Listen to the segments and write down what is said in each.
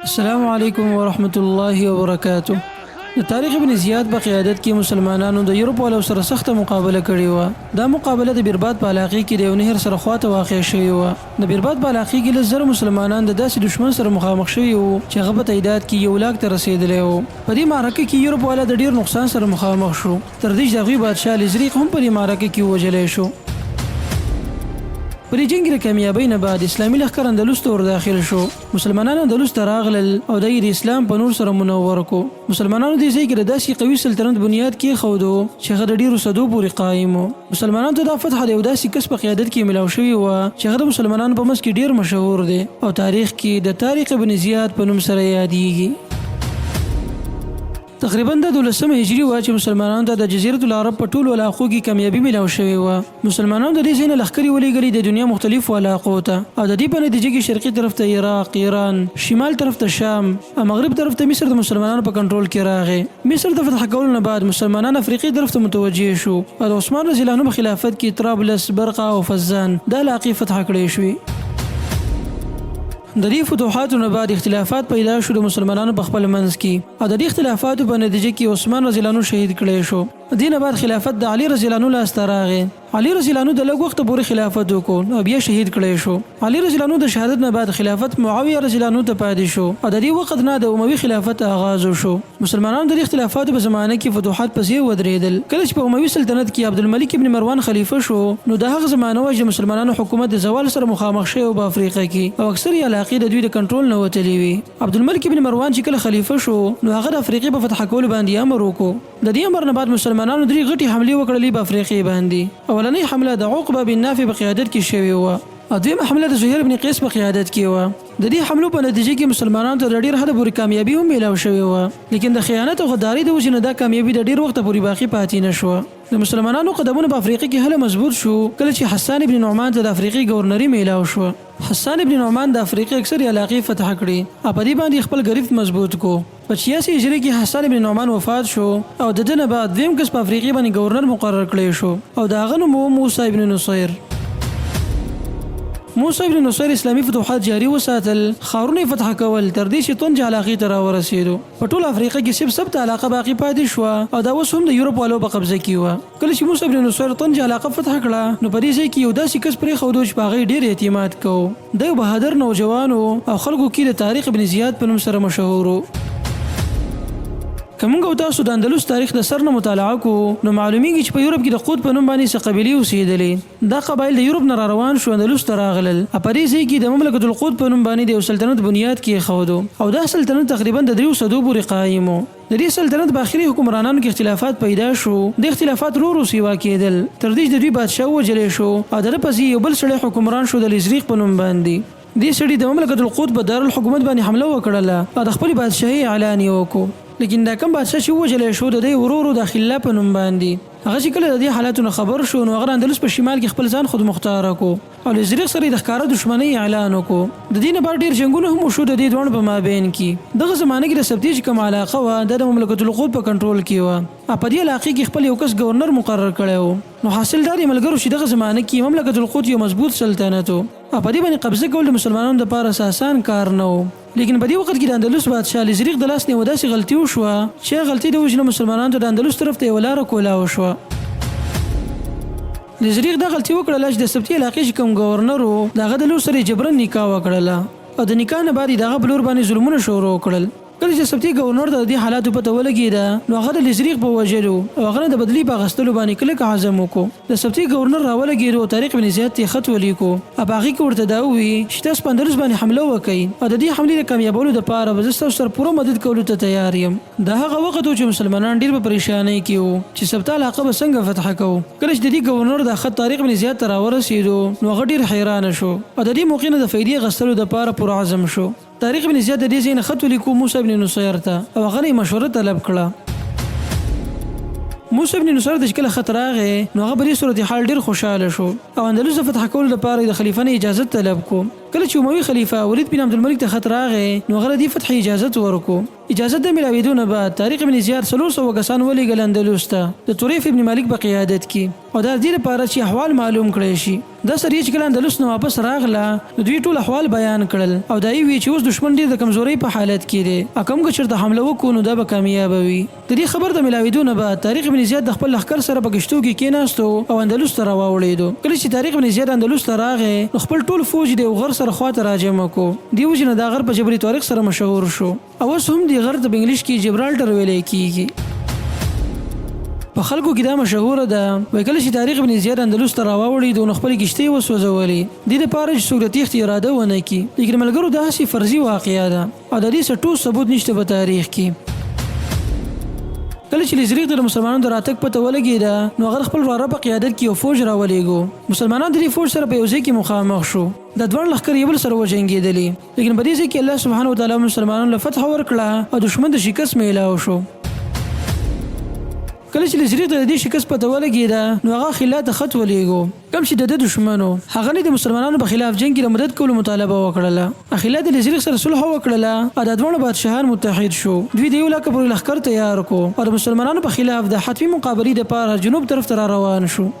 السلام علیکم ورحمت الله وبرکاته. د طارق ابن زیاد په قیادت کې مسلمانانو د یورپ والو سره سخته مقابله کړې وه. دا مقابله د بیرباد په علاقې کې د یو نهر سره خواته واقع شوې وه. د بیرباد په علاقې کې لس زره مسلمانان د داسې دشمن سره مخامخ شوي وو چې هغه په تعداد کې 1 لاک ته رسېدلی وو. په دې معرکه کې یورپ والا د ډېر نقصان سره مخامخ شو، تر دې چې د هغوی بادشاه لزریق هم په دې معرکه کې ووژلی شو. په دې جنګ د کامیابۍ نه بعد اسلامي لښکر اندلس ته ور داخل شو. مسلمانان اندلس ته راغلل او د اسلام په نور سره منور کو. مسلمانانو دې ځای کې د داسې قوي سلطنت بنیاد کېښودو چې هغه د ډېرو صدو پورې قایم و. مسلمانانو ته دا فتح د یو داسې کس په قیادت کې ملاو شوې وه چې هغه د مسلمانانو په منځ کې ډېر مشهور دی او تاریخ کې د طارق ابن زیاد په نوم سره یادیږي. تقریبا د 12 هجري وه چې مسلمانانو ته د جزیرة العرب په ټولو علاقو کې کامیابي ملاو شوې وه. مسلمانانو د دې ځای نه لښکرې ولېږلې د دنیا مختلفو علاقو ته او د دې په نتیجه کې شرقي طرف ته عراق، ایران، شمال طرف ته شام او مغرب طرف ته مصر د مسلمانانو په کنټرول کې راغی. مصر د فتح کولو نه بعد مسلمانان افریقي طرف ته متوجه شو او د عثمان رضی الله عنه په خلافت کې طرابلس، برقه او فزان دا علاقې فتح کړې شوې. د دې فتوحاتو نه بعد اختلافات پیدا شو د مسلمانانو په خپل منځ کې او د دې اختلافاتو په نتیجه کې عثمان رضی الله عنه شهید کړی شو. دې نه بعد خلافت د علي رضی الله عنه لاس ته راغی. علي رضی الله عنه د لږ وخت پورې خلافت وکړ او بیا شهید کړی شو. علي رضی الله عنه د شهادت نه بعد خلافت معاویه رضی الله عنه ته پاتې شو او د دې وخت نه د اموي خلافت آغاز شو. مسلمانانو د دې اختلافاتو په زمانه کې فتوحات پسې ودرېدل. کله چې په اموي سلطنت کې عبدالملک ابن مروان خلیفه شو نو د هغه زمانه وه چې مسلمانانو حکومت د زوال سره مخامخ شوی په افریقا کې او اکثرې علاقې د دوی د کنټرول نه وتلې وي. عبدالملک ابن مروان چې کله خلیفه شو نو هغه د افریقې په فتح کولو باندې امر وکړو. د دې امر نه بعد مسلمانانو 3 غټې حملې وکړلې په افریقې باندې. اولنۍ حمله د عقبه بن نافع په قیادت کې شوې وه او دویمه حمله د زهیر بن قیس په قیادت کې وه. د دې حملو په نتیجه کې مسلمانانو ته د ډېر حده پورې کامیابي هم میلاو شوې وه، لیکن د خیانت او غدارۍ د وجې نه دا کامیابي د ډېر وخته پورې باقي پاتې نه شوه. د مسلمانانو قدمونه په افریقا کې هله مضبوط شو کله چې حسان ابن نعمان ته د افریقې گورنري میلاو شوه. حسان ابن نعمان د افریقې اکثرې علاقې فتح کړې او په دې باندې خپل ګرفت مضبوط کو. په 86 هجري کې حسان ابن نعمان وفات شو او د ده نه بعد دویم کس په افریقې باندې گورنر مقرر کړی شو او د هغه نوم موسی ابن نصیر. موسی ابن نصیر اسلامي فتوحات جاري وساتل، ښارونه فتح کول تر دې چې طنجه علاقې ته راورسېدو. په ټول افریقا کې صرف سبت علاقه باقي پاتې شوه او دا اوس هم د یورپ والو په قبضه کې وه. کله چې موسی ابن نصیر طنجه علاقه فتح کړه نو په دې ځای کې یو داسې کس پرېښودو چې په هغه یې ډېر اعتماد کوو. دا یو بهادر نوجوان او خلکو کې د طارق ابن زیاد په نوم سره مشهور و. که موږ او تاسو د اندلس تاریخ د سر نه مطالعه کوو نو معلومیږي چې په یورپ کې د قوت په نوم باندې څه قبیلې اوسېدلې. دا قبایل د یورپ نه را روان شو اندلس ته راغلل. په دې ځای کې د مملکت القوت په نوم باندې د یو سلطنت بنیاد کېښودو او دا سلطنت تقریبا د 3 صدو پورې قایم و. د دې سلطنت په آخري حکمرانانو کې اختلافات پیدا شو. د اختلافات ورو سیوا کېدل تر دې چې د دوی بادشاه ووژلی شو او د ده پسې یو بل سړی حکمران شو د لزریق په نوم باندې. دې سړي د مملکت القوت په دارالحکومت باندې حمله وکړله او د خپلې بادشاهۍ اعلان یې وکړو. لیکن دا کوم بادشاه چې ووژلی شو د دې ورو د خلا په نوم باندې هغه چې کله د دې حالاتو نه خبر شو نو هغه اندلس په شمال کې خپل ځان خود مختاره کړو او لزریق سره د ښکاره دښمنۍ اعلان وکړو. د دې نه بعد ډېر جنګونه هم وشو د دې دواړو په مابین کې. دغه زمانه کې د سبتي چې کومه علاقه وه دا د مملکت القوت په کنټرول کې وه. په دې علاقې کې خپل یو کس گورنر مقرر کړی و. نو حاصل دا دی ملګرو چې دغه زمانه کې مملکت القوت یو مضبوط سلطنت و. په دې باندې قبضه کول د مسلمانانو دپاره آسان کار نه و. لیکن په دې وخت کې د اندلس بادشاه لزریق د لاس نه یوه داسې غلطي وشوه چې هغه غلطي د وجې نه مسلمانانو ته د اندلس طرف ته یوه لاره کولاو شوه. لزریق دا غلطي وکړله چې د سبتي علاقې چې کوم ګورنر و د هغه د لور سره یې جبرن نکاح وکړله او د نکاح نه بعد یې د هغه په لور باندې ظلمونه شروع کړل. کله چې سبتي ګورنر ته د دې حالاتو پته ولګېده نو هغه د لزریق په وژلو او هغه نه د بدلي په اخیستلو باندې کلک عزم وکړو. د سبتي ګورنر راولګېدو او طارق بن زیاد ته یې خط ولیکو او په هغې کې ورته دا ووایي چې تاسو په اندلس باندې حمله وکئ او د دې حملې د کامیابولو دپاره به زه ستاسو سره پوره مدد کولو ته تیار یم. دا هغه وخت و چې مسلمانان ډېر په پریشانۍ کې وو چې سبته علاقه به څنګه فتح کوو. کله چې د دې ګورنر دا خط طارق بن زیاد ته راورسېدو نو هغه ډېر حیرانه شو او د دې موقع نه د فایدې اخیستلو دپاره پرعزم شو. طارق بن زیاد د دې ځای نه خط ولیکو موسی بن نصیر ته او هغه یې مشوره طلب کړه. موسی بن نصیر د چې کله خط راغی نو هغه په دې صورتحال ډېر خوشحاله شو او اندلس د فتح کولو لپاره د خلیفه نه اجازت طلب کو. کله چې اموي خلیفه ولید بن عبدالملک ته خط راغی نو هغه د دې فتح اجازت ورکړو. اجازت د میلاوېدو نه بعد طارق بن زیاد 300 کسان ولېږل اندلس ته د طریف ابن مالک په قیادت کې او دا د دې لپاره چې احوال معلوم کړی شي. دا سریه چې کله اندلس نه واپس راغله نو دوی ټول احوال بیان کړل او دا وی چې اوس دشمن ډیر د کمزوري په حالت کې دی کوم که چېرته حمله وکړو نو دا به کامیاب وي د دې خبر د ملاویدو نه بعد طارق بن زیاد د خپل لښکر سره په کشتو کې کېناستو او اندلس ته راوړېدو کله چې طارق بن زیاد اندلس ته راغی نو خپل ټول فوج د غر سره خواته راجمع کړو دی وجه نه دا غر په جبل طارق سره مشهور شو او اوس هم دی غر ته په انګلیش کې جبرالټر ویل کېږي په خلکو کې دا مشهوره ده وای کله چې طارق بن زیاد اندلس ته راوړېدو نو خپلې کښتۍ وسوځولې دې دپاره چې څوک د تېښتې اراده ونه کړي لیکن ملګرو دا هسې فرضي واقعه ده او د دې څه ټوس ثبوت نشته په تاریخ کې کله چې لزریق د مسلمانانو د راتګ پته ولګېده نو هغه خپل وراره په قیادت کې یو فوج راولېږو مسلمانان د دې فوج سره په یو ځای کې مخامخ شو د دواړو لښکر یو بل سره وجنګېدلې لیکن په دې ځای کې الله سبحانه وتعالی مسلمانانو له فتح ورکړه او دښمن د شکست میلاو شو کله چې لزریق د دې شکست پته ولګېده نو هغه خلا ته خط ولېږو کوم چې د دښمنو هغه نه د مسلمانانو په خلاف جنګ کې د مدد کولو مطالبه وکړله خلا د لزریق سره صلح وکړله او د دواړو بادشاهان متحد شو دوی د یو لاکه پورې لښکر تیار کړو او د مسلمانانو په خلاف د حتمي مقابلې دپاره جنوب طرف ته را روان شو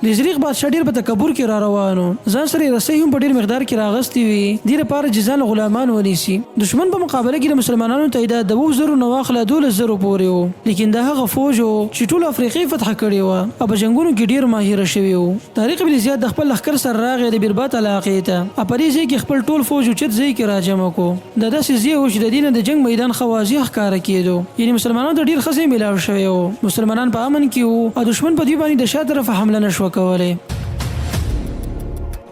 لزریق بادشاه ډیر په تکبر کې را روانو ځان سره رسۍ هم په ډیر مقدار کې راغستې وي دې لپاره چې ځان غلامان ونیسي دښمن په مقابله کې د مسلمانانو تعداد د 2000 نه واخله 12000 پورې وو لیکن دا هغه فوج چې ټول افریقې فتح کړی و او په جنگونو کې ډیر ماهر شوی وو طارق بن زیاد د خپل لښکر سره راغی د بیربات علاقې ته په دې ځای کې خپل ټول فوج اوچت ځای کې راجمع کړو د داسې ځای و چې د دې نه د جنگ میدان ښه واضح ښکاره کېدو یعنې مسلمانانو ته ډیر ښه ځای میلاو شوی و مسلمانان په امن کې وو او دښمن په دوی باندې د شا طرفه حمله نه شوه کولی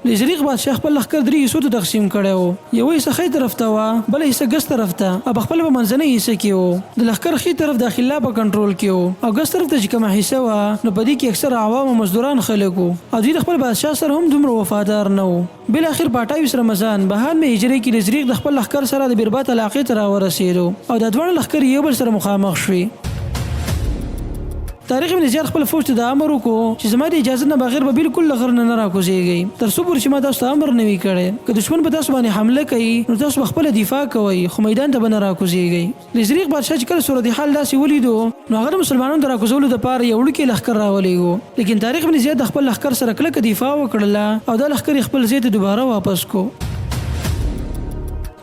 لزریق بادشاه خپل لښکر 3 حصو ته تقسیم کړی و یو حصه ښی طرف ته وه بله حصه ګس طرف ته او په خپله په منځنۍ حصه کې و د لښکر ښي طرف د خلا په کنټرول کې و او ګس طرف ته چې کومه حصه وه نو په دې کې اکثر عوام او مزدوران خلک وو او دوی د خپل بادشاه سره هم دومره وفادار نه وو بالاخر په 28 رمضان بهان مې هجري کې لزریق د خپل لښکر سره د بیربات علاقې ته راورسېدو او د دواړو لښکر یو بل سره مخامخ شوي طارق بن زیاد خپل فوج ته د امر وکړو چې زما د اجازه نه بغیر به بالکل له غر نه راکوزیږئ تر څو پورې چې ما تاسو ته امر نه وي کړی که دښمن په تاسو باندې حمله کوي نو تاسو به خپله دفاع کوئ خو میدان ته به نه راکوزیږئ لزریق بادشاه چې کله صورتحال داسې ولیدو نو هغه د مسلمانانو د راکوزولو دپاره یو وړوکی لښکر راولېږو لیکن طارق بن زیاد د خپل لښکر سره کلکه دفاع وکړله او دا لښکر یې خپل ځای ته دوباره واپس کو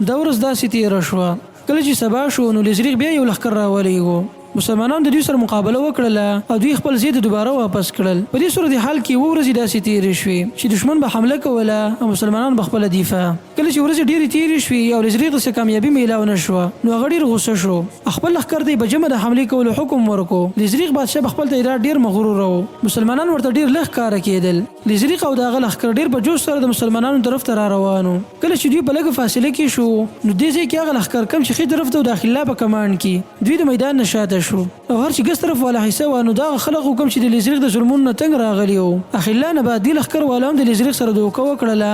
دا ورځ داسې تېره شوه کله چې سبا شو نو لزریق بیا یو لښکر راولېږو مسلمانانو د دوی سره مقابله وکړله او دوی خپل ځای ته دوباره واپس کړل په دې صورتحال کې 2 ورځې داسې تېرې شوې چې دښمن به حمله کوله او مسلمانان به خپله دفاع کله چې ورځې ډېرې تېرې شوې او لزریق څه کامیابي میلاو نه شوه نو هغه ډېر غوسه شو خپل لښکر ته یې په جمع د حملې کولو حکم ورکړو لزریق بادشاه په خپل تعداد ډېر مغروره و مسلمانان ورته ډېر لږ ښکاره کېدل لزریق او د هغه لښکر ډېر په جوش سره د مسلمانانو طرف ته را روانو کله چې دوی په لږه فاصله کې شو نو دې ځای کې هغه لښکر کم چې ښي طرف ته داخله په کمان کې دوی د میدان نه شاته شو او هر چې ګس طرف والا حصه وه نو دغه خلق کوم چې د لزریق د ظلمونو نه تنګ راغلي وو اخلا نه بعد دې لښکر والا هم د لزریق سره دوکه وکړله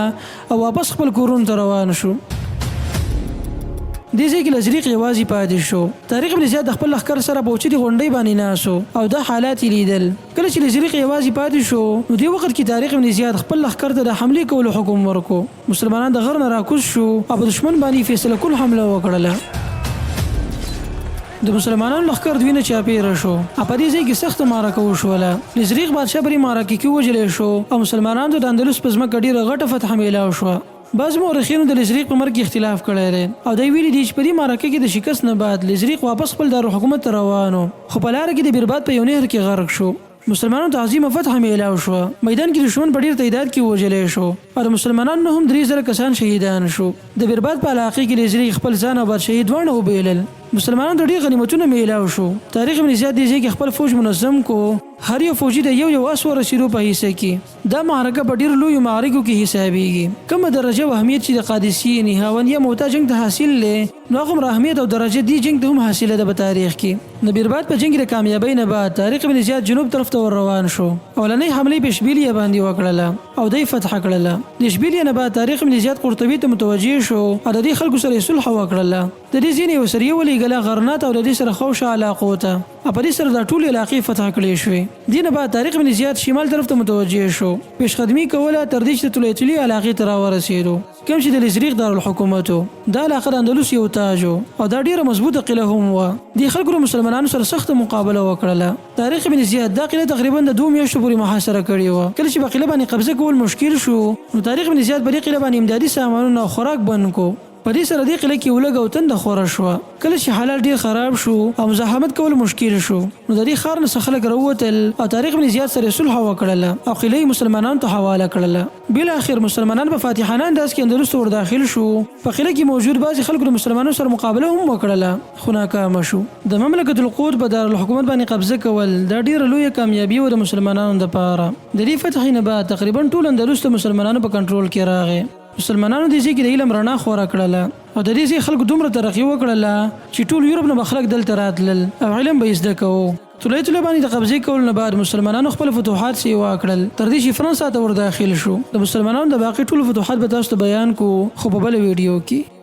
او واپس خپل کورونو ته روان شو دې ځای کې لزریق یوازې پاتې شو طارق بن زیاد د خپل لښکر سره په اوچتې غونډۍ باندې ناسو او دا حالات یې لیدل کله چې لزریق یوازې پاتې شو نو دې وخت کې طارق بن زیاد خپل لښکر ته د حملې کولو حکم ورکړو مسلمانان د غر نه راکوز شو او په دښمن باندې فیصله کول حمله وکړله د مسلمانانو لښکر دوی نه چاپېره شو په دې ځای کې سخته معرکه وشوله لزریق بادشاه پرې معرکې کې ووژلی شو او مسلمانانو ته د اندلس په ځمکه ډېره غټه فتحه میلاو شوه بعض مورخینو د لزریق په مرګ کې اختلاف کړی دی او دوی ویلي دي چې په دې معرکه کې د شکست نه بعد لزریق واپس خپل دارالحکومت ته روانو خو په لاره کې د بیربات په یو نهر کې غرق شو مسلمانانو ته عظیمه فتح میلاو شوه میدان کې دښمن په ډېر تعداد کې ووژلی شو او د مسلمانانو نه هم 3000 کسان شهیدان شو د بیربات په علاقې کې لزریق خپل ځان او بادشاهي دواړه وبیلل مسلمانانو ته ډېر غنیمتونه میلاو شو طارق بن زیاد دې ځای کې خپل فوج منظم کو هر یو فوجي د یو اس ورسېدو په حصه کې دا معرکه په ډېرو لویو معارکو کې حسابېږي کومه درجه او اهمیت چې د قادسیې نهاون یا موته جنګ ته حاصل دی نو هغومره اهمیت او درجه دې جنګ ته هم حاصله ده په تاریخ کې د بیربات په جنګ د کامیابۍ نه بعد طارق بن زیاد جنوب طرف ته ور روان شو اولنۍ حملې په اشبیلیه باندې وکړله او دوی فتح کړله د اشبیلیه نه بعد طارق بن زیاد قرطبي ته متوجه شو او د دې خلکو سره صلح وکړله د دې ځینې یو سریه ولېږله غرنات او د دې سره خوشه علاقو ته په دې سره دا ټولې علاقې فتح کړې شوې دې نه بعد طارق بن زیاد شمال طرف ته متوجه شو پیشقدمي کوله تر دې چې د طلایطلي علاقې ته راورسېدو کوم چې د ازریق دارالحکومت دا علاقه د اندلس یو تاج او دا ډیره مضبوطه قلعه هم وه. دې خلکو مسلمانانو سره سخته مقابله وکړله. طارق بن زیاد دا قلعه تقریبا د 2 میاشتو پورې محاصره کړې وه. کله چې په قلعه باندې قبضه کول مشکل شو نو طارق بن زیاد په دې قلعه باندې امدادي سامانونه او خوراک بند کو. په دې سره دې قلعه کې ولګ او تنده خوره شوه. کله چې حالات ډېر خراب شو او مزاحمت کول مشکل شو نو د دې ښار نه څخه خلک راووتل او طارق بن زیاد سره صلح وکړله او قلعه مسلمانانو ته حواله کړله. بالاخره مسلمانان په فاتحانه انداز کې اندلس ته ور داخل شو. په قلعه کې موجود بعضې خلکو د مسلمانانو سره مقابله هم وکړله خو ناکامه شو. د مملکت القدس په دارالحکومت باندې قبضه کول دا ډېره لویه کامیابي وه د مسلمانانو دپاره. د دې فتحې نه بعد تقریبا ټول اندلس د مسلمانانو په کنټرول کې راغی. مسلمانانو دې ځای کې د علم رڼا خوره کړله او د دې ځای خلکو دومره ترقي وکړله چې ټول یورپ نه به خلک دلته راتلل او علم به یې زده کوو. طلایي طلایي باندې د قبضې کولو نه بعد مسلمانانو خپل فتوحات سیوا کړل تر دې چې فرانسه ته ور داخل شو. د مسلمانانو د باقي ټولو فتوحات به تاسو ته بیان کو خو په بله ویډیو کې.